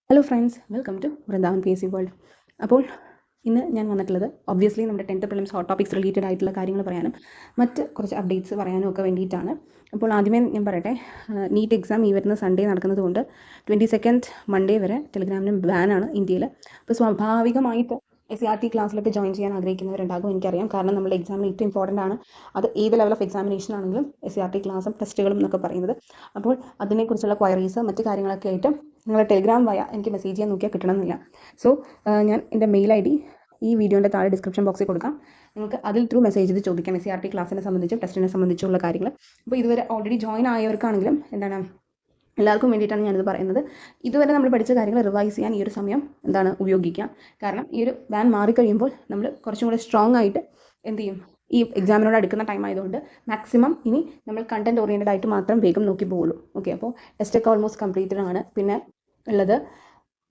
Hello friends, welcome to Vrindavan P S C world. അപ്പോൾ ഇന്ന് ഞാൻ വന്നിട്ടുള്ളത് ഒബ്വിയസ്ലി നമ്മുടെ 10th prelims hot topics related ആയിട്ടുള്ള കാര്യങ്ങൾ പറയാനും മറ്റ് കുറച്ച് അപ്ഡേറ്റ്സ് പറയാനും ഒക്കെ വേണ്ടിയിട്ടാണ്. അപ്പോൾ ആദ്യമേ ഞാൻ പറയട്ടെ, നീറ്റ് എക്സാം ഈ വരുന്ന സൺഡേ നടക്കുന്നതുകൊണ്ട് 22nd മൺഡേ വരെ ടെലിഗ്രാമിനും ബാനാണ് ഇന്ത്യയിൽ. അപ്പോൾ സ്വാഭാവികമായിട്ട് SCRT ക്ലാസ്സിലൊക്കെ ജോയിൻ ചെയ്യാൻ ആഗ്രഹിക്കുന്നവരുണ്ടാകും, എനിക്കറിയാം. കാരണം നമ്മുടെ എക്സാമിന് ഏറ്റവും ഇമ്പോർട്ടൻ്റ് ആണ് അത്. ഏത് ലെവൽ ഓഫ് എക്സാമിനേഷൻ ആണെങ്കിലും SCRT ക്ലാസ്സും ടെസ്റ്റുകളും എന്നൊക്കെ പറയുന്നത്. അപ്പോൾ അതിനെക്കുറിച്ചുള്ള ക്വയറീസ് മറ്റ് കാര്യങ്ങളൊക്കെ ആയിട്ട് നിങ്ങളുടെ ടെലിഗ്രാം വയ എനിക്ക് മെസ്സേജ് ചെയ്യാൻ നോക്കിയാൽ കിട്ടണമെന്നില്ല. സോ ഞാൻ എൻ്റെ മെയിൽ ID ഈ വീഡിയോൻ്റെ താഴെ ഡിസ്ക്രിപ്ഷൻ ബോക്സിൽ കൊടുക്കാം. നിങ്ങൾക്ക് അതിൽ ത്രൂ മെസ്സേജ് ചെയ്ത് ചോദിക്കാം SCRT ക്ലാസ്സിനെ സംബന്ധിച്ചും ടെസ്റ്റിനെ സംബന്ധിച്ചുള്ള കാര്യങ്ങൾ. അപ്പോൾ ഇതുവരെ ഓൾറെഡി ജോയിൻ ആയവർക്കാണെങ്കിലും എല്ലാവർക്കും വേണ്ടിയിട്ടാണ് ഞാനിത് പറയുന്നത്. ഇതുവരെ നമ്മൾ പഠിച്ച കാര്യങ്ങൾ റിവൈസ് ചെയ്യാൻ ഈ ഒരു സമയം ഉപയോഗിക്കാം. കാരണം ഈ ഒരു ബാൻ മാറിക്കഴിയുമ്പോൾ നമ്മൾ കുറച്ചും കൂടെ സ്ട്രോങ് ആയിട്ട് എന്ത് ചെയ്യും, ഈ എക്സാമിനോട് അടുക്കുന്ന ടൈം ആയതുകൊണ്ട് മാക്സിമം ഇനി നമ്മൾ കണ്ടൻറ് ഓറിയൻറ്റഡ് ആയിട്ട് മാത്രം വേഗം നോക്കി പോകുള്ളൂ. ഓക്കെ, അപ്പോൾ ടെസ്റ്റൊക്കെ ഓൾമോസ്റ്റ് കംപ്ലീറ്റഡ് ആണ്. പിന്നെ ഉള്ളത്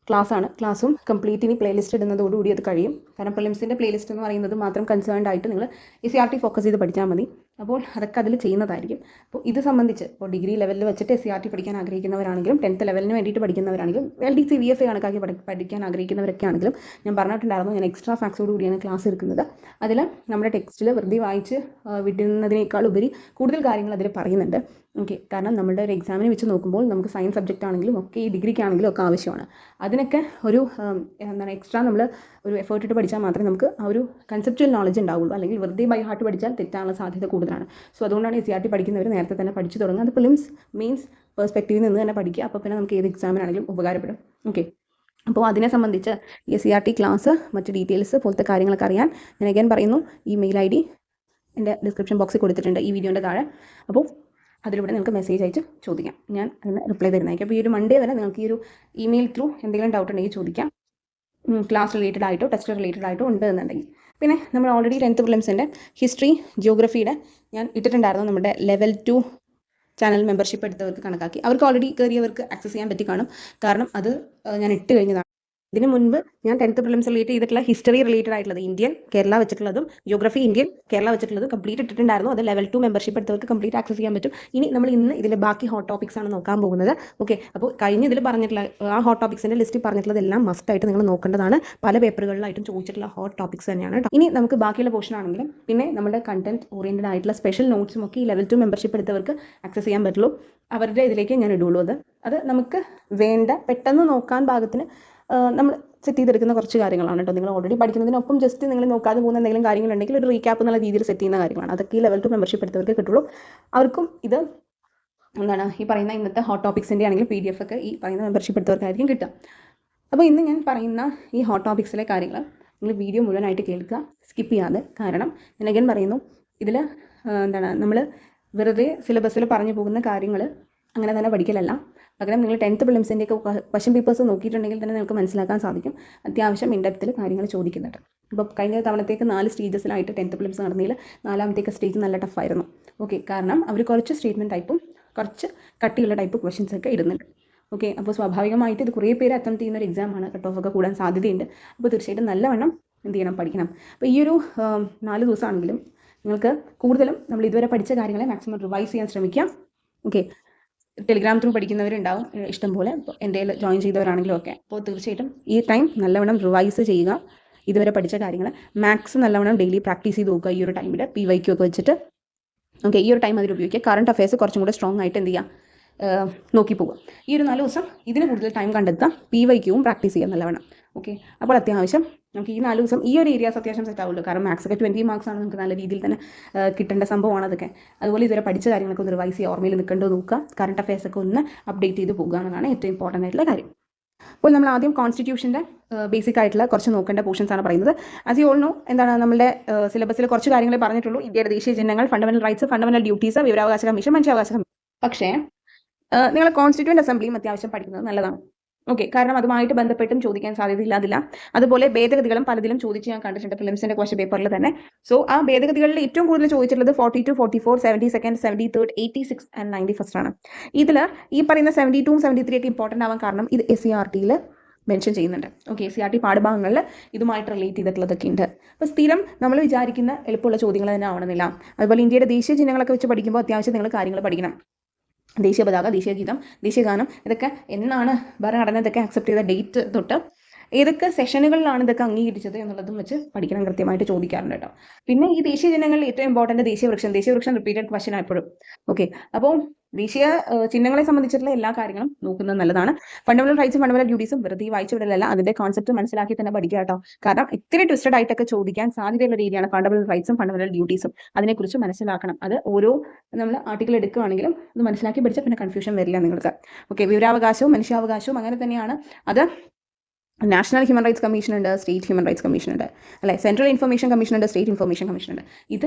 ക്ലാസ്സും കംപ്ലീറ്റ് ഇനി പ്ലേലിസ്റ്റ് ഇടുന്നതോടുകൂടി അത് കഴിയും. കാരണം പ്രിലിംസിൻ്റെ പ്ലേലിസ്റ്റ് എന്ന് പറയുന്നത് മാത്രം കൺസേൺഡ് ആയിട്ട് നിങ്ങൾ SCRT ഫോക്കസ് ചെയ്ത് പഠിച്ചാൽ മതി. അപ്പോൾ അതൊക്കെ അതിൽ ചെയ്യുന്നതായിരിക്കും. അപ്പോൾ ഇത് സംബന്ധിച്ച് ഇപ്പോൾ ഡിഗ്രി ലെവലിൽ വെച്ചിട്ട് SCRT പഠിക്കാൻ ആഗ്രഹിക്കുന്നവരാണെങ്കിലും 10th ലെവലിന് വേണ്ടിയിട്ട് പഠിക്കുന്നവരാണെങ്കിലും LDC VFA കണക്കാക്കി പഠിക്കാൻ ആഗ്രഹിക്കുന്നവരൊക്കെ ആണെങ്കിലും ഞാൻ പറഞ്ഞിട്ടുണ്ടായിരുന്നു, ഞാൻ എക്സ്ട്രാ ഫാക്ട്സോട് കൂടിയാണ് ക്ലാസ് എടുക്കുന്നത്. അതിൽ നമ്മുടെ ടെക്സ്റ്റിൽ വെറുതെ വായിച്ച് വിടുന്നതിനേക്കാൾ ഉപരി കൂടുതൽ കാര്യങ്ങൾ അതിൽ പറയുന്നുണ്ട്. ഓക്കെ, കാരണം നമ്മുടെ ഒരു എക്സാമിനെ വെച്ച് നോക്കുമ്പോൾ നമുക്ക് സയൻസ് സബ്ജക്റ്റ് ആണെങ്കിലും ഒക്കെ ഈ ഡിഗ്രിക്കാണെങ്കിലും ഒക്കെ ആവശ്യമാണ്. അതിനൊക്കെ ഒരു എക്സ്ട്രാ നമ്മൾ ഒരു എഫേർട്ട് ഇട്ട് പഠിച്ചാൽ മാത്രമേ നമുക്ക് ആ ഒരു കൺസെപ്ച്വൽ നോളജ് ഉണ്ടാവുള്ളൂ. അല്ലെങ്കിൽ വെറുതെ ബൈ ഹാർട്ട് പഠിച്ചാൽ തെറ്റാനുള്ള സാധ്യത കൂടുതലാണ്. സോ അതുകൊണ്ടാണ് SCRT പഠിക്കുന്നവർ നേരത്തെ തന്നെ പഠിച്ചു തുടങ്ങുക. അത് പ്രിലിംസ് മെയിൻസ് പെർസ്പെക്റ്റീവിൽ നിന്ന് തന്നെ പഠിക്കുക. അപ്പോൾ പിന്നെ നമുക്ക് ഏത് എക്സാമിനാണെങ്കിലും ഉപകാരപ്പെടും. ഓക്കെ, അപ്പോൾ അതിനെ സംബന്ധിച്ച് SCRT ക്ലാസ് മറ്റ് ഡീറ്റെയിൽസ് പോലത്തെ കാര്യങ്ങളൊക്കെ അറിയാൻ ഞാൻ അഗൈൻ പറയുന്നു, ഈ മെയിൽ ID എൻ്റെ ഡിസ്ക്രിപ്ഷൻ ബോക്സിൽ കൊടുത്തിട്ടുണ്ട് ഈ വീഡിയോൻ്റെ താഴെ. അപ്പോൾ അതിലൂടെ നിങ്ങൾക്ക് മെസ്സേജ് അയച്ച് ചോദിക്കാം, ഞാൻ അതിന് റിപ്ലൈ തരുന്നതായിരിക്കും. അപ്പോൾ ഈ ഒരു മൺഡേ വരെ നിങ്ങൾക്ക് ഈ ഒരു ഇമെയിൽ ത്രൂ എന്തെങ്കിലും ഡൗട്ട് ഉണ്ടെങ്കിൽ ചോദിക്കാം, ക്ലാസ് റിലേറ്റഡ് ആയിട്ടോ ടെസ്റ്റ് റിലേറ്റഡ് ആയിട്ടോ ഉണ്ട് എന്നുണ്ടെങ്കിൽ. പിന്നെ നമ്മൾ ഓൾറെഡി 10th പ്രിലിംസിൻ്റെ ഹിസ്റ്ററി ജിയോഗ്രഫിയുടെ ഞാൻ ഇട്ടിട്ടുണ്ടായിരുന്നു. നമ്മുടെ ലെവൽ 2 ചാനൽ മെമ്പർഷിപ്പ് എടുത്തവർക്ക് കണക്കാക്കി അവർക്ക് ഓൾറെഡി കയറിയവർക്ക് ആക്സസ് ചെയ്യാൻ പറ്റി കാണും. കാരണം അത് ഞാൻ ഇട്ട് കഴിഞ്ഞതാണ്. ഇതിന് മുൻപ് ഞാൻ 10th പ്രിലിംസ് റിലേറ്റ് ചെയ്തിട്ടുള്ള ഹിസ്റ്ററി റിലേറ്റഡ് ആയിട്ടുള്ളത് ഇന്ത്യൻ കേരള വെച്ചിട്ടുള്ളതും ജിയോഗ്രഫി ഇന്ത്യൻ കേരള വെച്ചിട്ടുള്ളതും കംപ്ലീറ്റ് ഇട്ടിട്ടുണ്ടായിരുന്നു. അത് ലെവൽ 2 മെമ്പർഷിപ്പ് എടുത്തവർക്ക് കംപ്ലീറ്റ് ആക്സസ് ചെയ്യാൻ പറ്റും. ഇനി നമ്മൾ ഇന്ന് ഇതിലെ ബാക്കി ഹോട്ട് ടോപ്പിക്സ് ആണ് നോക്കാൻ പോകുന്നത്. ഓക്കെ, അപ്പോൾ കഴിഞ്ഞ ഇതിൽ പറഞ്ഞിട്ടുള്ള ആ ഹോട്ട് ടോപ്പിക്സിൻ്റെ ലിസ്റ്റിൽ പറഞ്ഞിട്ടുള്ളത് എല്ലാം മസ്റ്റായിട്ട് നിങ്ങൾ നോക്കേണ്ടതാണ്. പല പേപ്പറുകളിലായിട്ടും ചോദിച്ചിട്ടുള്ള ഹോട്ട് ടോപ്പിക്സ് തന്നെയാണ്. ഇനി നമുക്ക് ബാക്കിയുള്ള പോർഷൻ ആണെങ്കിലും പിന്നെ നമ്മുടെ കണ്ടന്റ് ഓറിയൻറ്റഡ് ആയിട്ടുള്ള സ്പെഷ്യൽ നോട്ട്സും ഒക്കെ ഈ ലെവൽ 2 മെമ്പർഷിപ്പ് എടുത്തവർക്ക് ആക്സസ് ചെയ്യാൻ പറ്റുള്ളൂ. അവരുടെ ഇതിലേക്ക് ഞാൻ ഇടുള്ളൂ. അത് നമുക്ക് വേണ്ട പെട്ടെന്ന് നോക്കാൻ പാകത്തിന് നമ്മൾ സെറ്റ് ചെയ്തെടുക്കുന്ന കുറച്ച് കാര്യങ്ങളാണ് കേട്ടോ. നിങ്ങൾ ഓൾറെഡി പഠിക്കുന്നതിനൊപ്പം ജസ്റ്റ് നിങ്ങൾ നോക്കാതെ പോകുന്ന എന്തെങ്കിലും കാര്യങ്ങളുണ്ടെങ്കിൽ ഒരു റീക്യാപ്പ് എന്നുള്ള രീതിയിൽ സെറ്റ് ചെയ്യുന്ന കാര്യങ്ങളാണ്. അതൊക്കെ ഈ ലെവൽ 2 മെമ്പർഷിപ്പ് എടുത്തവർക്ക് കിട്ടുള്ളൂ. അവർക്കും ഇത് ഈ പറയുന്ന ഇന്നത്തെ ഹോട്ട് ടോപ്പിക്സിൻ്റെ ആണെങ്കിൽ PDF ഒക്കെ ഈ പറയുന്ന മെമ്പർഷിപ്പ് എടുത്തവർക്കായിരിക്കും കിട്ടുക. അപ്പോൾ ഇന്ന് ഞാൻ പറയുന്ന ഈ ഹോട്ട് ടോപ്പിക്സിലെ കാര്യങ്ങൾ നിങ്ങൾ വീഡിയോ മുഴുവനായിട്ട് കേൾക്കുക, സ്കിപ്പ് ചെയ്യാതെ. കാരണം ഞാൻ അഗൈൻ പറയുന്നു, ഇതിൽ നമ്മൾ വെറുതെ സിലബസിൽ പറഞ്ഞു പോകുന്ന കാര്യങ്ങൾ അങ്ങനെ തന്നെ പഠിക്കലല്ല. പകരം നിങ്ങൾ 10th പ്രിലിംസിൻ്റെ ഒക്കെ ക്വസ്റ്റ്യൻ പേപ്പേഴ്സ് നോക്കിയിട്ടുണ്ടെങ്കിൽ തന്നെ നിങ്ങൾക്ക് മനസ്സിലാക്കാൻ സാധിക്കും അത്യാവശ്യം ഇൻഡെപ്തിൽ കാര്യങ്ങൾ ചോദിക്കുന്നുണ്ട്. ഇപ്പോൾ കഴിഞ്ഞ തവണത്തേക്ക് 4 സ്റ്റേജസിലായിട്ട് 10th പ്രിലിംസ് നടന്നതിൽ 4ാമത്തേക്ക് സ്റ്റേജ് നല്ല ടഫായിരുന്നു. ഓക്കെ, കാരണം അവർ കുറച്ച് സ്റ്റേറ്റ്മെൻറ്റ് ടൈപ്പും കുറച്ച് കട്ടിയുള്ള ടൈപ്പ് ക്വസ്റ്റ്യൻസ് ഒക്കെ ഇടുന്നുണ്ട്. ഓക്കെ, അപ്പോൾ സ്വാഭാവികമായിട്ട് ഇത് കുറേ പേര് അറ്റംപ്റ്റ് ചെയ്യുന്ന ഒരു എക്സാമാണ്. കട്ട് ഓഫ് ഒക്കെ കൂടാൻ സാധ്യതയുണ്ട്. അപ്പോൾ തീർച്ചയായിട്ടും നല്ലവണ്ണം പഠിക്കണം. അപ്പോൾ ഈ ഒരു 4 ദിവസമാണെങ്കിലും നിങ്ങൾക്ക് കൂടുതലും നമ്മൾ ഇതുവരെ പഠിച്ച കാര്യങ്ങളെ മാക്സിമം റിവൈസ് ചെയ്യാൻ ശ്രമിക്കാം. ഓക്കെ, ടെലിഗ്രാം ത്രൂ പഠിക്കുന്നവരുണ്ടാവും ഇഷ്ടംപോലെ, എൻ്റെ ജോയിൻ ചെയ്തവരാണെങ്കിലും ഒക്കെ. അപ്പോൾ തീർച്ചയായിട്ടും ഈ ടൈം നല്ലവണ്ണം റിവൈസ് ചെയ്യുക. ഇതുവരെ പഠിച്ച കാര്യങ്ങൾ മാത്സ് നല്ലവണ്ണം ഡെയിലി പ്രാക്ടീസ് ചെയ്ത് നോക്കുക. ഈ ഒരു ടൈമിൽ PYQ ഒക്കെ വെച്ചിട്ട് ഓക്കെ, ഈ ഒരു ടൈം അതിൽ ഉപയോഗിക്കുക. കറണ്ട് അഫയേഴ്സ് കുറച്ചും കൂടെ സ്ട്രോങ് ആയിട്ട് നോക്കി പോകുക. ഈ ഒരു 4 ദിവസം ഇതിന് കൂടുതൽ ടൈം കണ്ടെത്തുക. PYQവും പ്രാക്ടീസ് ചെയ്യുക നല്ലവണ്ണം. ഓക്കെ, അപ്പോൾ അത്യാവശ്യം നമുക്ക് ഈ 4 ദിവസം ഈ ഒരു ഏരിയാസ് അത്യാവശ്യം സെറ്റ് ആവുള്ളൂ. കാരണം മാത്സ് ഒക്കെ 20 മാർക്സ് ആണ് നമുക്ക് നല്ല രീതിയിൽ തന്നെ കിട്ടേണ്ട സംഭവമാണ് അതൊക്കെ. അതുപോലെ ഇതുവരെ പഠിച്ച കാര്യങ്ങളൊക്കെ ഒന്ന് റിവൈസ് ചെയ്യുക, ഓർമ്മയിൽ നിൽക്കേണ്ടത് നോക്കുക. കറണ്ട് അഫയേഴ്സ് ഒക്കെ ഒന്ന് അപ്ഡേറ്റ് ചെയ്ത് പോകുക എന്നതാണ് ഏറ്റവും ഇമ്പോർട്ടൻ്റ് ആയിട്ടുള്ള കാര്യം. അപ്പോൾ നമ്മൾ ആദ്യം കോൺസ്റ്റിറ്റ്യൂഷൻ്റെ ബേസിക് ആയിട്ടുള്ള കുറച്ച് നോക്കേണ്ട പോർഷൻസ് ആണ് പറയുന്നത്. ആസ് യു ഓൾ നോ, നമ്മുടെ സിലബസിൽ കുറച്ച് കാര്യങ്ങളെ പറഞ്ഞിട്ടുള്ളൂ. ഇന്ത്യയുടെ ദേശീയ ചിഹ്നങ്ങൾ, ഫണ്ടമെന്റൽ റൈറ്റ്സ്, ഫണ്ടമെന്റൽ ഡ്യൂട്ടീസ്, വിവരാവകാശ കമ്മീഷൻ, മനുഷ്യാവകാശ കമ്മീഷൻ. പക്ഷേ നിങ്ങൾ കോൺസ്റ്റിറ്റ്യൂവൻ്റ് അസംബ്ലിയും അത്യാവശ്യം പഠിക്കുന്നത് നല്ലതാണ്. ഓക്കെ, കാരണം അതുമായിട്ട് ബന്ധപ്പെട്ടും ചോദിക്കാൻ സാധ്യതയില്ലാതില്ല. അതുപോലെ ഭേദഗതികളും പലതിലും ചോദിച്ച് ഞാൻ കണ്ടിട്ടുണ്ട് പ്രിലിംസിൻ്റെ ക്വസ്റ്റ്യൻ പേപ്പറിൽ തന്നെ. സോ ആ ഭേദഗതികളിൽ ഏറ്റവും കൂടുതൽ ചോദിച്ചിട്ടുള്ളത് 42, 44, 72, 73, 86 ആൻഡ് 91 ആണ്. ഇതിൽ ഈ പറയുന്ന 72, 73 ഒക്കെ ഇമ്പോർട്ടൻ്റ് ആവാൻ കാരണം ഇത് SCRTയിൽ മെൻഷൻ ചെയ്യുന്നുണ്ട്. ഓക്കെ, SCRT പാഠഭാഗങ്ങളിൽ ഇതുമായിട്ട് റിലേറ്റ് ചെയ്തിട്ടുള്ളതൊക്കെ ഉണ്ട്. അപ്പോൾ സ്ഥിരം നമ്മൾ വിചാരിക്കുന്ന എളുപ്പമുള്ള ചോദ്യങ്ങൾ തന്നെ ആവണമെന്നില്ല. അതുപോലെ ഇന്ത്യയുടെ ദേശീയ ചിഹ്നങ്ങളൊക്കെ വെച്ച് പഠിക്കുമ്പോൾ അത്യാവശ്യം നിങ്ങൾ കാര്യങ്ങൾ പഠിക്കണം. ദേശീയ പതാക, ദേശീയ ഗീതം, ദേശീയ ഗാനം ഇതൊക്കെ എന്നാണ് ഭരണഘടന ഇതൊക്കെ അക്സെപ്റ്റ് ചെയ്ത ഡേറ്റ് തൊട്ട് ഏതൊക്കെ സെഷനുകളിലാണ് ഇതൊക്കെ അംഗീകരിച്ചത് എന്നുള്ളതും വെച്ച് പഠിക്കണം, കൃത്യമായിട്ട് ചോദിക്കാറുണ്ട് കേട്ടോ. പിന്നെ ഈ ദേശീയ ചിഹ്നങ്ങളിൽ ഏറ്റവും ഇമ്പോർട്ടൻറ്റ് ദേശീയ വൃക്ഷം റിപ്പീറ്റഡ് ക്വസ്റ്റൻ എപ്പോഴും. ഓക്കെ, അപ്പോൾ ദേശീയ ചിഹ്നങ്ങളെ സംബന്ധിച്ചിട്ടുള്ള എല്ലാ കാര്യങ്ങളും നോക്കുന്നത് നല്ലതാണ്. ഫണ്ടമെന്റൽ റൈറ്റ്സും ഫണ്ടമെന്റൽ ഡ്യൂട്ടീസും വെറുതെ വായിച്ചു വിടലല്ല, അതിന്റെ കോൺസെപ്റ്റ് മനസ്സിലാക്കി തന്നെ പഠിക്കുക കേട്ടോ. കാരണം ഇത്തിരി ട്വിസ്റ്റഡ് ആയിട്ടൊക്കെ ചോദിക്കാൻ സാധ്യതയുള്ള രീതിയാണ് ഫണ്ടമെന്റൽ റൈറ്റ്സും ഫണ്ടമെന്റൽ ഡ്യൂട്ടീസും. അതിനെക്കുറിച്ച് മനസ്സിലാക്കണം. അത് ഓരോ നമ്മൾ ആർട്ടിക്കിൾ എടുക്കുകയാണെങ്കിലും അത് മനസ്സിലാക്കി പഠിച്ചാൽ പിന്നെ കൺഫ്യൂഷൻ വരില്ല നിങ്ങൾക്ക്. ഓക്കെ, വിവരാവകാശവും മനുഷ്യാവകാശവും അങ്ങനെ തന്നെയാണ്. അത് നാഷണൽ ഹ്യൂമൻ റൈറ്റ്സ് കമ്മീഷൻ ഉണ്ട്, സ്റ്റേറ്റ് ഹ്യൂമൻ റൈറ്റ്സ് കമ്മീഷൻ ഉണ്ട്, അല്ലെ, സെൻട്രൽ ഇൻഫർമേഷൻ കമ്മീഷൻ ഉണ്ട്, സ്റ്റേറ്റ് ഇൻഫർമേഷൻ കമ്മീഷൻ ഉണ്ട്.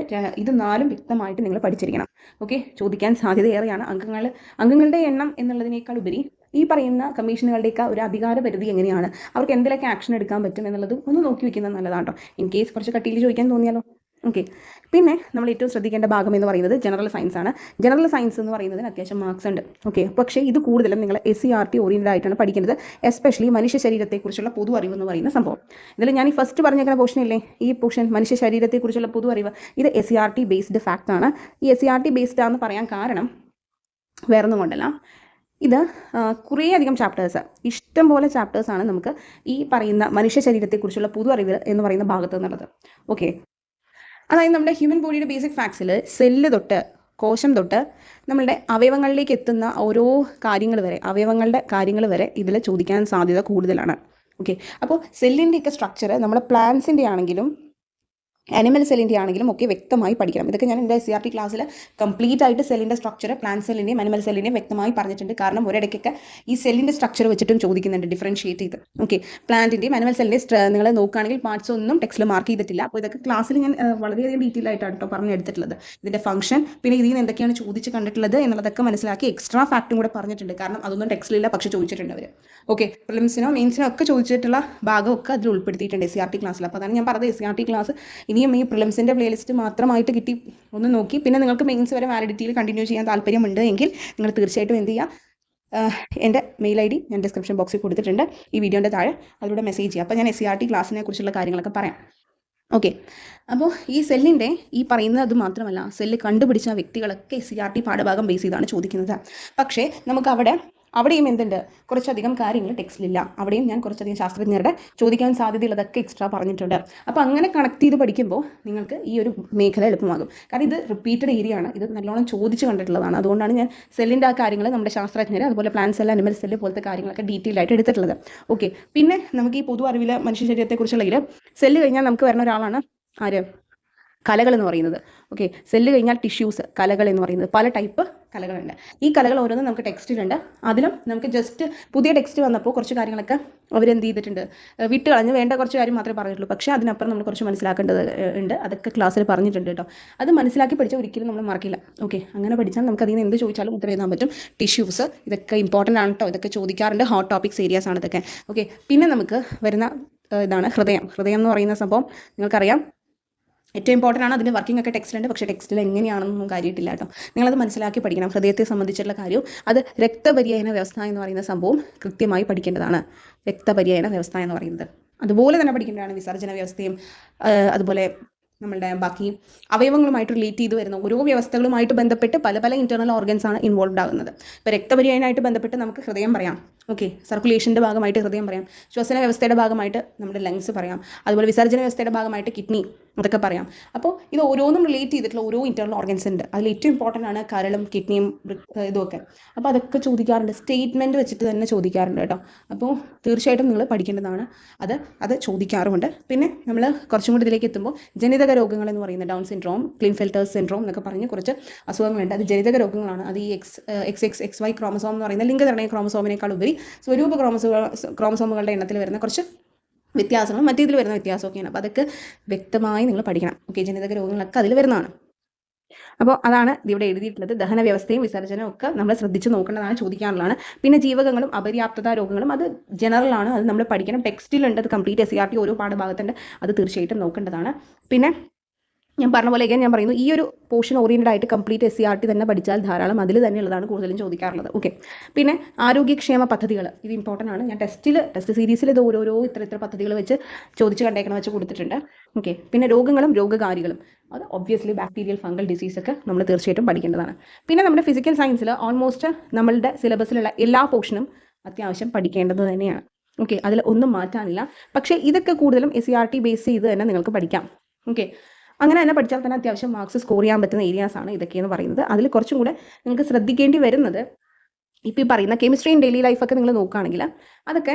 ഇത് നാലും വ്യക്തമായിട്ട് നിങ്ങൾ പഠിച്ചിരിക്കണം. ഓക്കെ, ചോദിക്കാൻ സാധ്യതയേറെയാണ്. അംഗങ്ങളുടെ എണ്ണം എന്നുള്ളതിനേക്കാൾ ഉപരി ഈ പറയുന്ന കമ്മീഷനുകളുടെയൊക്കെ ഒരു അധികാര പരിധി എങ്ങനെയാണ്, അവർക്ക് എന്തിലൊക്കെ ആക്ഷൻ എടുക്കാൻ പറ്റും എന്നുള്ളതും ഒന്ന് നോക്കി വെക്കുന്നത് നല്ലതാണ് കേട്ടോ. ഇൻ കേസ് കുറച്ച് കട്ടിയിൽ ചോദിക്കാൻ തോന്നിയാലോ. ഓക്കെ, പിന്നെ നമ്മൾ ഏറ്റവും ശ്രദ്ധിക്കേണ്ട ഭാഗം എന്ന് പറയുന്നത് ജനറൽ സയൻസ് ആണ്. ജനറൽ സയൻസ് എന്ന് പറയുന്നതിന് അത്യാവശ്യം മാർക്സ് ഉണ്ട്. ഓക്കെ, പക്ഷേ ഇത് കൂടുതലും നിങ്ങൾ SCERT ഓറിയൻറ്റഡ് ആയിട്ടാണ് പഠിക്കുന്നത്. എസ്പെഷ്യലി മനുഷ്യ ശരീരത്തെക്കുറിച്ചുള്ള പൊതു അറിവ് എന്ന് പറയുന്ന സംഭവം. ഇതിൽ ഞാൻ ഈ ഫസ്റ്റ് പറഞ്ഞേക്കുന്ന പോർഷൻ ഇല്ലേ, ഈ പോർഷൻ മനുഷ്യ ശരീരത്തെക്കുറിച്ചുള്ള പൊതു അറിവ്, ഇത് SCERT ബേസ്ഡ് ഫാക്റ്റ് ആണ്. ഈ SCERT ബേസ്ഡ് ആണെന്ന് പറയാൻ കാരണം വേറൊന്നും കൊണ്ടല്ല, ഇത് കുറേ അധികം ചാപ്റ്റേഴ്സ്, ഇഷ്ടംപോലെ ചാപ്റ്റേഴ്സാണ് നമുക്ക് ഈ പറയുന്ന മനുഷ്യ ശരീരത്തെക്കുറിച്ചുള്ള പൊതു അറിവ് എന്ന് പറയുന്ന ഭാഗത്ത് നിന്നുള്ളത്. ഓക്കെ, അതായത് നമ്മുടെ ഹ്യൂമൻ ബോഡിയുടെ ബേസിക് ഫാക്ട്സിൽ സെല്ല് തൊട്ട് കോശം തൊട്ട് നമ്മളുടെ അവയവങ്ങളിലേക്ക് എത്തുന്ന ഓരോ അവയവങ്ങളുടെ കാര്യങ്ങൾ വരെ ഇതിൽ ചോദിക്കാൻ സാധ്യത കൂടുതലാണ്. ഓക്കെ, അപ്പോൾ സെല്ലിൻ്റെയൊക്കെ സ്ട്രക്ചർ നമ്മുടെ പ്ലാന്റ്സിൻ്റെ ആണെങ്കിലും ആനിമൽ സെല്ലിൻ്റെ ആണെങ്കിലും ഒക്കെ വ്യക്തമായി പഠിക്കണം. ഇതൊക്കെ ഞാൻ എൻ്റെ SCERT ക്ലാസ്സിൽ കംപ്ലീറ്റ് ആയിട്ട് സെല്ലിൻ്റെ സ്ട്രക്ചർ പ്ലാന്റ് സെല്ലിൻ്റെയും അനിമൽ സെല്ലിൻ്റെയും വ്യക്തമായി പറഞ്ഞിട്ടുണ്ട്. കാരണം ഒരിടയ്ക്കൊക്കെ ഈ സെല്ലിൻ്റെ സ്ട്രക്ചർ വെച്ചിട്ടും ചോദിക്കുന്നുണ്ട്, ഡിഫറൻഷിയേറ്റ് ചെയ്ത്. ഓക്കെ, പ്ലാന്റിൻ്റെയും അനിമൽ സെല്ലിൻ്റെയും നിങ്ങൾ നോക്കുകയാണെങ്കിൽ പാർട്സ് ഒന്നും ടെക്സ്റ്റിൽ മാർക്ക് ചെയ്തിട്ടില്ല. അപ്പോൾ ഇതൊക്കെ ക്ലാസ്സിൽ ഞാൻ വളരെയധികം ഡീറ്റെയിൽ ആയിട്ടാണ് കേട്ടോ പറഞ്ഞെടുത്തിട്ടുള്ളത്. ഇതിൻ്റെ ഫംഗ്ഷൻ, പിന്നെ ഇതിൽ നിന്ന് എന്തൊക്കെയാണ് ചോദിച്ച് കണ്ടിട്ടുള്ളത് എന്നുള്ളതൊക്കെ മനസ്സിലാക്കി എക്സ്ട്രാ ഫാക്റ്റും കൂടെ പറഞ്ഞിട്ടുണ്ട്. കാരണം അതൊന്നും ടെക്സ്റ്റിലില്ല, പക്ഷേ ചോദിച്ചിട്ടുണ്ട് അവർ. ഓക്കെ, പ്രിലിംസിനോ മെയിൻസിനോ ഒക്കെ ചോദിച്ചിട്ടുള്ള ഭാഗമൊക്കെ അതിൽ ഉൾപ്പെടുത്തിയിട്ടുണ്ട് SCERT ക്ലാസ്സിൽ. അപ്പോൾ അതാണ് ഞാൻ പറഞ്ഞത്, SCERT ക്ലാസ് ഇനിയും ഈ പ്രിലിംസിൻ്റെ പ്ലേലിസ്റ്റ് മാത്രമായിട്ട് കിട്ടി ഒന്ന് നോക്കി, പിന്നെ നിങ്ങൾക്ക് മെയിൻസ് വരെ വാലിഡിറ്റിയിൽ കണ്ടിന്യൂ ചെയ്യാൻ താല്പര്യമുണ്ട് എങ്കിൽ നിങ്ങൾ തീർച്ചയായിട്ടും എന്ത് ചെയ്യുക, എൻ്റെ മെയിൽ ID ഞാൻ ഡിസ്ക്രിപ്ഷൻ ബോക്സിൽ കൊടുത്തിട്ടുണ്ട്, ഈ വീഡിയോൻ്റെ താഴെ, അതിലൂടെ മെസ്സേജ് ചെയ്യുക. അപ്പോൾ ഞാൻ SCERT ക്ലാസ്സിനെ കുറിച്ചുള്ള കാര്യങ്ങളൊക്കെ പറയാം. ഓക്കെ, അപ്പോൾ ഈ സെല്ലിൻ്റെ ഈ പറയുന്നത് മാത്രമല്ല, സെല്ല് കണ്ടുപിടിച്ച വ്യക്തികളൊക്കെ SCERT പാഠഭാഗം ബേസ് ചെയ്താണ് ചോദിക്കുന്നത്. പക്ഷേ നമുക്ക് അവിടെയും എന്തുണ്ട്, കുറച്ചധികം കാര്യങ്ങൾ ടെക്സ്റ്റിലില്ല. അവിടെയും ഞാൻ കുറച്ചധികം ശാസ്ത്രജ്ഞരുടെ ചോദിക്കാൻ സാധ്യതയുള്ളതൊക്കെ എക്സ്ട്രാ പറഞ്ഞിട്ടുണ്ട്. അപ്പോൾ അങ്ങനെ കണക്ട് ചെയ്ത് പഠിക്കുമ്പോൾ നിങ്ങൾക്ക് ഈ ഒരു മേഖല എളുപ്പമാകും. കാരണം ഇത് റിപ്പീറ്റഡ് ഏരിയ ആണ്, ഇത് നല്ലോണം ചോദിച്ച് കണ്ടിട്ടുള്ളതാണ്. അതുകൊണ്ടാണ് ഞാൻ സെല്ലിൻ്റെ ആ കാര്യങ്ങൾ നമ്മുടെ ശാസ്ത്രജ്ഞർ, അതുപോലെ പ്ലാന്റ് സെൽ, അനിമൽ സെല്ല് പോലത്തെ കാര്യങ്ങളൊക്കെ ഡീറ്റെയിൽ ആയിട്ട് എടുത്തിട്ടുള്ളത്. ഓക്കെ, പിന്നെ നമുക്ക് ഈ പൊതു അറിവിൽ മനുഷ്യ ശരീരത്തെക്കുറിച്ചുള്ള സെല്ല് കഴിഞ്ഞാൽ നമുക്ക് വരുന്ന ഒരാളാണ് ആര്, കലകൾ എന്ന് പറയുന്നത്. ഓക്കെ, സെല്ല് കഴിഞ്ഞാൽ ടിഷ്യൂസ്, കലകൾ എന്ന് പറയുന്നത് പല ടൈപ്പ് കലകളുണ്ട്. ഈ കലകൾ ഓരോന്നും നമുക്ക് ടെക്സ്റ്റിലുണ്ട്. അതിലും നമുക്ക് ജസ്റ്റ് പുതിയ ടെക്സ്റ്റ് വന്നപ്പോൾ കുറച്ച് കാര്യങ്ങളൊക്കെ അവരെന്ത് ചെയ്തിട്ടുണ്ട്, വിട്ട് കളഞ്ഞ് വേണ്ട കുറച്ച് കാര്യം മാത്രമേ പറഞ്ഞിട്ടുള്ളൂ. പക്ഷേ അതിനപ്പുറം നമ്മൾ കുറച്ച് മനസ്സിലാക്കേണ്ടത് ഉണ്ട്. അതൊക്കെ ക്ലാസ്സിൽ പറഞ്ഞിട്ടുണ്ട് കേട്ടോ. അത് മനസ്സിലാക്കി പഠിച്ചാൽ ഒരിക്കലും നമ്മൾ മറക്കില്ല. ഓക്കെ, അങ്ങനെ പഠിച്ചാൽ നമുക്ക് അതിൽ നിന്ന് എന്ത് ചോദിച്ചാലും ഉത്തരം എഴുതാൻ പറ്റും. ടിഷ്യൂസ് ഇതൊക്കെ ഇമ്പോർട്ടൻ്റ് ആണ് കേട്ടോ, ഇതൊക്കെ ചോദിക്കാറുണ്ട്. ഹോട്ട് ടോപ്പിക്സ് ഏരിയാസ് ആണ് ഇതൊക്കെ. ഓക്കെ, പിന്നെ നമുക്ക് വരുന്ന ഇതാണ് ഹൃദയം എന്ന് പറയുന്ന സംഭവം നിങ്ങൾക്കറിയാം, ഏറ്റവും ഇമ്പോർട്ടൻ്റ് ആണ്. അതിൻ്റെ വർക്കിംഗ് ഒക്കെ ടെക്സ്റ്റിലുണ്ട്, പക്ഷേ ടെക്സ്റ്റിൽ എങ്ങനെയാണെന്നൊന്നും കാര്യമായിട്ടില്ല കേട്ടോ. നിങ്ങളത് മനസ്സിലാക്കി പഠിക്കണം. ഹൃദയത്തെ സംബന്ധിച്ചുള്ള കാര്യവും അത് രക്തപര്യന വ്യവസ്ഥ എന്ന് പറയുന്ന സംഭവം കൃത്യമായി പഠിക്കേണ്ടതാണ്. രക്തപര്യന വ്യവസ്ഥ എന്ന് പറയുന്നത് അതുപോലെ തന്നെ പഠിക്കേണ്ടതാണ്. വിസർജന വ്യവസ്ഥയും അതുപോലെ നമ്മളുടെ ബാക്കി അവയവങ്ങളുമായിട്ട് റിലേറ്റ് ചെയ്ത് വരുന്ന ഓരോ വ്യവസ്ഥകളുമായിട്ട് ബന്ധപ്പെട്ട് പല ഇൻറ്റേർണൽ ഓർഗൻസ് ആണ് ഇൻവോൾവ് ആകുന്നത്. ഇപ്പോൾ രക്തപര്യനായിട്ട് ബന്ധപ്പെട്ട് നമുക്ക് ഹൃദയം പറയാം. ഓക്കെ, സർക്കുലേഷൻ്റെ ഭാഗമായിട്ട് ഹൃദയം പറയാം. ശ്വസന വ്യവസ്ഥയുടെ ഭാഗമായിട്ട് നമ്മുടെ ലങ്സ് പറയാം. അതുപോലെ വിസർജന വ്യവസ്ഥയുടെ ഭാഗമായിട്ട് കിഡ്നി, അതൊക്കെ പറയാം. അപ്പോൾ ഇത് ഓരോന്നും റിലേറ്റ് ചെയ്തിട്ടുള്ള ഓരോ ഇൻറ്റേർണൽ ഓർഗൻസ് ഉണ്ട്. അതിൽ ഏറ്റവും ഇമ്പോർട്ടൻ്റ് ആണ് കരളും കിഡ്നിയും ഇതൊക്കെ. അപ്പോൾ അതൊക്കെ ചോദിക്കാറുണ്ട്, സ്റ്റേറ്റ്മെൻറ്റ് വെച്ചിട്ട് തന്നെ ചോദിക്കാറുണ്ട് കേട്ടോ. അപ്പോൾ തീർച്ചയായിട്ടും നിങ്ങൾ പഠിക്കേണ്ടതാണ്. അത് ചോദിക്കാറുമുണ്ട്. പിന്നെ നമ്മൾ കുറച്ചും കൂടി ഇതിലേക്ക് എത്തുമ്പോൾ ജനിതക രോഗങ്ങൾ എന്ന് പറയുന്നത് ഡൗൺ സിൻഡ്രോം, ക്ലിൻഫെൽറ്റേഴ്സ് സിൻഡ്രോം എന്നൊക്കെ പറഞ്ഞ് കുറച്ച് അസുഖങ്ങളുണ്ട്. അത് ജനിതക രോഗങ്ങളാണ്. അത് ഈ XY ക്രോമസോം എന്ന് പറയുന്ന ലിംഗനിർണ്ണയ ക്രോമസോമിനേക്കാൾ ഉപരി സ്വരൂപ ക്രോമസോമുകളുടെ എണ്ണത്തിൽ വരുന്ന കുറച്ച് വ്യത്യാസങ്ങളും മറ്റേതിൽ വരുന്ന വ്യത്യാസമൊക്കെയാണ്. അപ്പോൾ അതൊക്കെ വ്യക്തമായി നിങ്ങൾ പഠിക്കണം. ഓക്കെ, ജനിതക രോഗങ്ങളൊക്കെ അതിൽ വരുന്നതാണ്. അപ്പോൾ അതാണ് ഇതിവിടെ എഴുതിയിട്ടുള്ളത്. ദഹന വ്യവസ്ഥയും വിസർജനവും ഒക്കെ നമ്മൾ ശ്രദ്ധിച്ച് നോക്കേണ്ടതാണ്, ചോദിക്കാനുള്ളതാണ്. പിന്നെ ജീവകങ്ങളും അപര്യാപ്തത രോഗങ്ങളും അത് ജനറലാണ്, അത് നമ്മൾ പഠിക്കണം. ടെക്സ്റ്റിലുണ്ട്, അത് കംപ്ലീറ്റ് SCERT ഓരോ പാഠഭാഗത്തുണ്ട്, അത് തീർച്ചയായിട്ടും നോക്കേണ്ടതാണ്. പിന്നെ ഞാൻ പറഞ്ഞ പോലെ ഞാൻ പറയുന്നു, ഈ ഒരു പോർഷൻ ഓറിയൻറ്റഡ് ആയിട്ട് കംപ്ലീറ്റ് SCERT തന്നെ പഠിച്ചാൽ ധാരാളം അതിൽ തന്നെയുള്ളതാണ് കൂടുതലും ചോദിക്കാറുള്ളത്. ഓക്കെ, പിന്നെ ആരോഗ്യക്ഷേമ പദ്ധതികൾ, ഇത് ഇമ്പോർട്ടൻ്റ് ആണ്. ഞാൻ ടെസ്റ്റ് സീരീസിൽ ഇത് ഓരോരോ ഇത്ര പദ്ധതികൾ വെച്ച് ചോദിച്ച് കണ്ടേക്കണം വെച്ച് കൊടുത്തിട്ടുണ്ട്. ഓക്കെ, പിന്നെ രോഗങ്ങളും രോഗകാരികളും, അത് ഒബ്വിയസ്ലി ബാക്ടീരിയൽ ഫംഗൽ ഡിസീസൊക്കെ നമ്മൾ തീർച്ചയായിട്ടും പഠിക്കേണ്ടതാണ്. പിന്നെ നമ്മുടെ ഫിസിക്കൽ സയൻസിൽ ഓൾമോസ്റ്റ് നമ്മളുടെ സിലബസിലുള്ള എല്ലാ പോർഷനും അത്യാവശ്യം പഠിക്കേണ്ടത് തന്നെയാണ്. ഓക്കെ, അതിൽ ഒന്നും മാറ്റാനില്ല. പക്ഷേ ഇതൊക്കെ കൂടുതലും SCERT ബേസ് ചെയ്ത് തന്നെ നിങ്ങൾക്ക് പഠിക്കാം. ഓക്കെ, അങ്ങനെ തന്നെ പഠിച്ചാൽ തന്നെ അത്യാവശ്യം മാർക്സ് സ്കോർ ചെയ്യാൻ പറ്റുന്ന ഏരിയാസാണ് ഇതൊക്കെയെന്ന് പറയുന്നത്. അതിൽ കുറച്ചും കൂടെ നിങ്ങൾക്ക് ശ്രദ്ധിക്കേണ്ടി വരുന്നത്, ഇപ്പോൾ ഈ പറയുന്ന കെമിസ്ട്രിയും ഡെയിലി ലൈഫൊക്കെ നിങ്ങൾ നോക്കുകയാണെങ്കിൽ അതൊക്കെ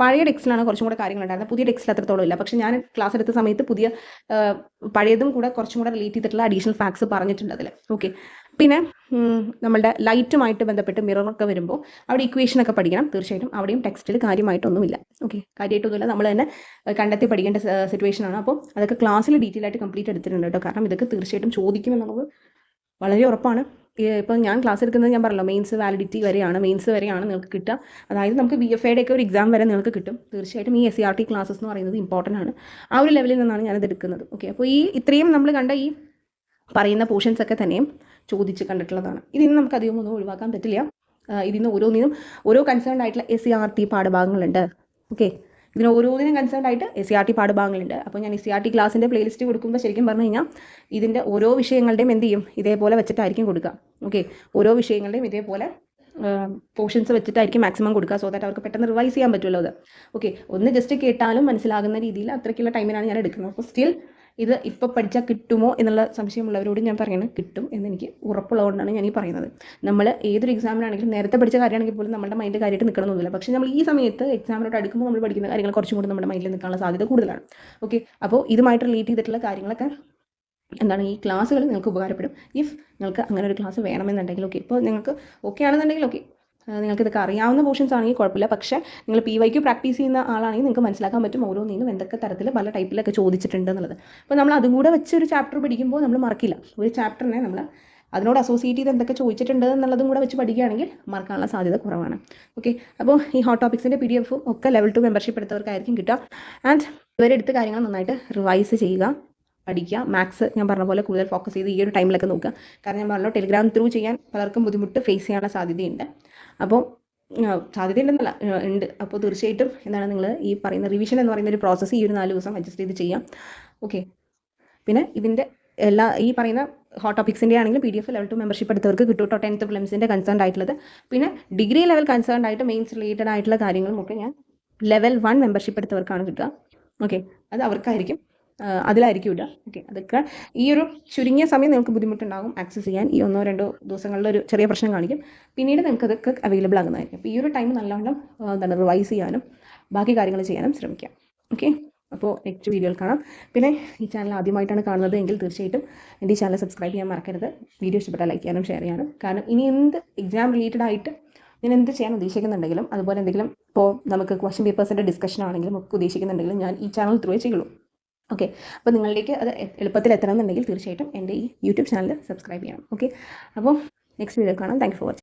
പഴയ ടെക്സ്റ്റിലാണ് കുറച്ചും കൂടെ കാര്യങ്ങളുണ്ടായിരുന്നത്. പുതിയ ടെക്സ്റ്റിൽ അത്രത്തോളം ഇല്ല. പക്ഷേ ഞാൻ ക്ലാസ് എടുത്ത സമയത്ത് പഴയതും കൂടെ കുറച്ചും കൂടെ റിലേറ്റ് ചെയ്തിട്ടുള്ള അഡീഷണൽ ഫാക്ട്സ് പറഞ്ഞിട്ടുണ്ട് അതിൽ. ഓക്കെ, പിന്നെ നമ്മളുടെ ലൈറ്റുമായിട്ട് ബന്ധപ്പെട്ട് മിററൊക്കെ വരുമ്പോൾ അവിടെ ഇക്വേഷനൊക്കെ പഠിക്കണം തീർച്ചയായിട്ടും. അവിടെയും ടെക്സ്റ്റിൽ കാര്യമായിട്ടൊന്നുമില്ല. ഓക്കെ, കാര്യമായിട്ടൊന്നുമില്ല, നമ്മൾ തന്നെ കണ്ടെത്തി പഠിക്കേണ്ട സിറ്റുവേഷനാണ്. അപ്പോൾ അതൊക്കെ ക്ലാസ്സിൽ ഡീറ്റെയിൽ ആയിട്ട് കംപ്ലീറ്റ് എടുത്തിട്ടുണ്ട് കേട്ടോ. കാരണം ഇതൊക്കെ തീർച്ചയായിട്ടും ചോദിക്കുമെന്നുള്ളത് വളരെ ഉറപ്പാണ്. ഇപ്പോൾ ഞാൻ ക്ലാസ് എടുക്കുന്നത് ഞാൻ പറഞ്ഞല്ലോ, മെയിൻസ് വാലിഡിറ്റി വരെയാണ്, നിങ്ങൾക്ക് കിട്ടുക. അതായത് നമുക്ക് BFAയുടെ ഒക്കെ ഒരു എക്സാം വരെ നിങ്ങൾക്ക് കിട്ടും. തീർച്ചയായിട്ടും ഈ SCERT ക്ലാസ്സസ് എന്ന് പറയുന്നത് ഇമ്പോർട്ടൻ്റ് ആണ്. ആ ഒരു ലെവലിൽ നിന്നാണ് ഞാനത് എടുക്കുന്നത്. ഓക്കെ, അപ്പോൾ ഇത്രയും നമ്മൾ കണ്ട ഈ പറയുന്ന പോർഷൻസ് ഒക്കെ തന്നെയും ചോദിച്ച് കണ്ടിട്ടുള്ളതാണ്. ഇതിന് നമുക്ക് അധികം ഒന്നും ഒഴിവാക്കാൻ പറ്റില്ല. ഇതിന് ഓരോന്നിനും ഓരോ കൺസേൺഡ് ആയിട്ടുള്ള SCERT പാഠഭാഗങ്ങളുണ്ട്. ഓക്കെ, ഇതിന് ഓരോന്നിനും കൺസേൺഡ് ആയിട്ട് SCERT പാഠഭാഗങ്ങളുണ്ട്. അപ്പോൾ ഞാൻ SCERT ക്ലാസ്സിൻ്റെ പ്ലേലിസ്റ്റ് കൊടുക്കുമ്പോൾ ശരിക്കും പറഞ്ഞു കഴിഞ്ഞാൽ ഇതിൻ്റെ ഓരോ വിഷയങ്ങളുടെയും എന്ത് ചെയ്യും, ഇതേപോലെ വെച്ചിട്ടായിരിക്കും കൊടുക്കുക. ഓക്കെ, ഓരോ വിഷയങ്ങളുടെയും ഇതേപോലെ പോർഷൻസ് വെച്ചിട്ടായിരിക്കും മാക്സിമം കൊടുക്കുക. സോ ദാറ്റ് അവർക്ക് പെട്ടെന്ന് റിവൈസ് ചെയ്യാൻ പറ്റുമല്ലോ അത്. ഓക്കെ, ഒന്ന് ജസ്റ്റ് കേട്ടാലും മനസ്സിലാകുന്ന രീതിയിൽ അത്രയ്ക്കുള്ള ടൈമിനാണ് ഞാൻ എടുക്കുന്നത്. അപ്പോൾ സ്റ്റിൽ ഇത് ഇപ്പോൾ പഠിച്ചാൽ കിട്ടുമോ എന്നുള്ള സംശയമുള്ളവരോട് ഞാൻ പറയുന്നത് കിട്ടും എന്നെനിക്ക് ഉറപ്പുള്ളതുകൊണ്ടാണ് ഞാൻ ഈ പറയുന്നത്. നമ്മൾ ഏതൊരു എക്സാമിനാണെങ്കിലും നേരത്തെ പഠിച്ച കാര്യമാണെങ്കിൽ പോലും നമ്മുടെ മൈൻഡ് കാര്യമായിട്ട് നിൽക്കണമെന്നില്ല. പക്ഷേ നമ്മൾ ഈ സമയത്ത് എക്സാമിനോട് അടുക്കുമ്പോൾ നമ്മൾ പഠിക്കുന്ന കാര്യങ്ങൾ കുറച്ചും കൂടി നമ്മുടെ മൈൻഡിൽ നിൽക്കാനുള്ള സാധ്യത കൂടുതലാണ്. ഓക്കെ, അപ്പോൾ ഇതുമായിട്ട് റിലേറ്റ് ചെയ്തിട്ടുള്ള കാര്യങ്ങളൊക്കെ എന്താണ്, ഈ ക്ലാസ്സുകൾ നിങ്ങൾക്ക് ഉപകാരപ്പെടും. ഇഫ് നിങ്ങൾക്ക് അങ്ങനെ ഒരു ക്ലാസ് വേണമെന്നുണ്ടെങ്കിൽ ഓക്കെ, ഇപ്പോൾ നിങ്ങൾക്ക് ഓക്കെ ആണെന്നുണ്ടെങ്കിൽ ഓക്കെ, നിങ്ങൾക്ക് ഇതൊക്കെ അറിയാവുന്ന പോർഷൻസ് ആണെങ്കിൽ കുഴപ്പമില്ല. പക്ഷേ നിങ്ങൾ PYQ പ്രാക്ടീസ് ചെയ്യുന്ന ആളാണെങ്കിൽ നിങ്ങൾക്ക് മനസ്സിലാക്കാൻ പറ്റും ഓരോന്നിനും എന്തൊക്കെ തരത്തിൽ പല ടൈപ്പിലൊക്കെ ചോദിച്ചിട്ടുണ്ട് എന്നുള്ളത്. അപ്പോൾ നമ്മൾ അതും കൂടെ വെച്ച് ഒരു ചാപ്റ്റർ പഠിക്കുമ്പോൾ നമ്മൾ മറക്കില്ല. ഒരു ചാപ്റ്ററിനെ നമ്മൾ അതിനോട് അസോസിയേറ്റ് ചെയ്ത് എന്തൊക്കെ ചോദിച്ചിട്ടുണ്ട് എന്നുള്ളതും കൂടെ വെച്ച് പഠിക്കുകയാണെങ്കിൽ മറക്കാനുള്ള സാധ്യത കുറവാണ്. ഓക്കെ, അപ്പോൾ ഈ ഹോട്ട് ടോപ്പിക്സിൻ്റെ PDF ഒക്കെ ലെവൽ 2 മെമ്പർഷിപ്പ് എടുത്തവർക്കായിരിക്കും കിട്ടുക. ആൻഡ് ഇവരെ എടുത്ത കാര്യങ്ങൾ നന്നായിട്ട് റിവൈസ് ചെയ്യുക, പഠിക്കുക. മാത്സ് ഞാൻ പറഞ്ഞ പോലെ കൂടുതൽ ഫോക്കസ് ചെയ്ത് ഈ ഒരു ടൈമിലൊക്കെ നോക്കുക. കാരണം ഞാൻ പറഞ്ഞല്ലോ, ടെലിഗ്രാം ത്രൂ ചെയ്യാൻ പലർക്കും ബുദ്ധിമുട്ട് ഫേസ് ചെയ്യാനുള്ള സാധ്യതയുണ്ട്. അപ്പോൾ സാധ്യതയുണ്ടെന്നല്ല, ഉണ്ട്. അപ്പോൾ തീർച്ചയായിട്ടും എന്താണ്, നിങ്ങൾ ഈ പറയുന്ന റിവിഷൻ എന്ന് പറയുന്ന ഒരു പ്രോസസ്സ് ഈ ഒരു 4 ദിവസം അഡ്ജസ്റ്റ് ചെയ്ത് ചെയ്യാം. ഓക്കെ, പിന്നെ ഇതിൻ്റെ ഈ പറയുന്ന ഹോട്ട് ടോപ്പിക്സിൻ്റെ ആണെങ്കിലും PDF ലെവൽ 2 മെമ്പർഷിപ്പ് എടുത്തവർക്ക് കിട്ടും കേട്ടോ. 10th പ്രിലിംസിൻ്റെ കൺസേൺഡ് ആയിട്ടുള്ളത്. പിന്നെ ഡിഗ്രി ലെവൽ കൺസേൺഡ് ആയിട്ട് മെയിൻസ് റിലേറ്റഡ് ആയിട്ടുള്ള കാര്യങ്ങളും ഒക്കെ ഞാൻ ലെവൽ 1 മെമ്പർഷിപ്പ് എടുത്തവർക്കാണ് കിട്ടുക. ഓക്കെ, അത് അവർക്കായിരിക്കും, അതിലായിരിക്കും ഇടുക. ഓക്കെ, അതൊക്കെ ഈ ഒരു ചുരുങ്ങിയ സമയം നിങ്ങൾക്ക് ബുദ്ധിമുട്ടുണ്ടാകും ആക്സസ് ചെയ്യാൻ. ഈ 1-2 ദിവസങ്ങളിൽ ഒരു ചെറിയ പ്രശ്നം കാണിക്കും. പിന്നീട് നിങ്ങൾക്ക് അതൊക്കെ അവൈലബിൾ ആകുന്നതായിരിക്കും. അപ്പോൾ ഈ ഒരു ടൈം നല്ലവണ്ണം എന്താണ് റിവൈസ് ചെയ്യാനും ബാക്കി കാര്യങ്ങൾ ചെയ്യാനും ശ്രമിക്കാം. ഓക്കെ, അപ്പോൾ നെക്സ്റ്റ് വീഡിയോയിൽ കാണാം. പിന്നെ ഈ ചാനൽ ആദ്യമായിട്ടാണ് കാണുന്നത് എങ്കിൽ തീർച്ചയായിട്ടും എൻ്റെ ഈ ചാനൽ സബ്സ്ക്രൈബ് ചെയ്യാൻ മറക്കരുത്. വീഡിയോ ഇഷ്ടപ്പെട്ടാൽ ലൈക്ക് ചെയ്യാനും ഷെയർ ചെയ്യാനും. കാരണം ഇനി എന്ത് എക്സാം റിലേറ്റഡ് ആയിട്ട് ഞാൻ എന്ത് ചെയ്യാൻ ഉദ്ദേശിക്കുന്നുണ്ടെങ്കിലും, അതുപോലെ എന്തെങ്കിലും ഇപ്പോൾ നമുക്ക് ക്വസ്റ്റ്യൻ പേപ്പേഴ്സിൻ്റെ ഡിസ്കഷൻ ആണെങ്കിലും ഒക്കെ ഉദ്ദേശിക്കുന്നുണ്ടെങ്കിലും ഞാൻ ഈ ചാനൽ ത്രൂ ചെയ്യുള്ളൂ. ഓക്കെ, അപ്പോൾ നിങ്ങളിലേക്ക് അത് എളുപ്പത്തിൽ എത്തണമെന്നുണ്ടെങ്കിൽ തീർച്ചയായിട്ടും എൻ്റെ ഈ യൂട്യൂബ് ചാനൽ സബ്സ്ക്രൈബ് ചെയ്യണം. ഓക്കെ, അപ്പോൾ നെക്സ്റ്റ് വീഡിയോ കാണാം. Thank you for watching.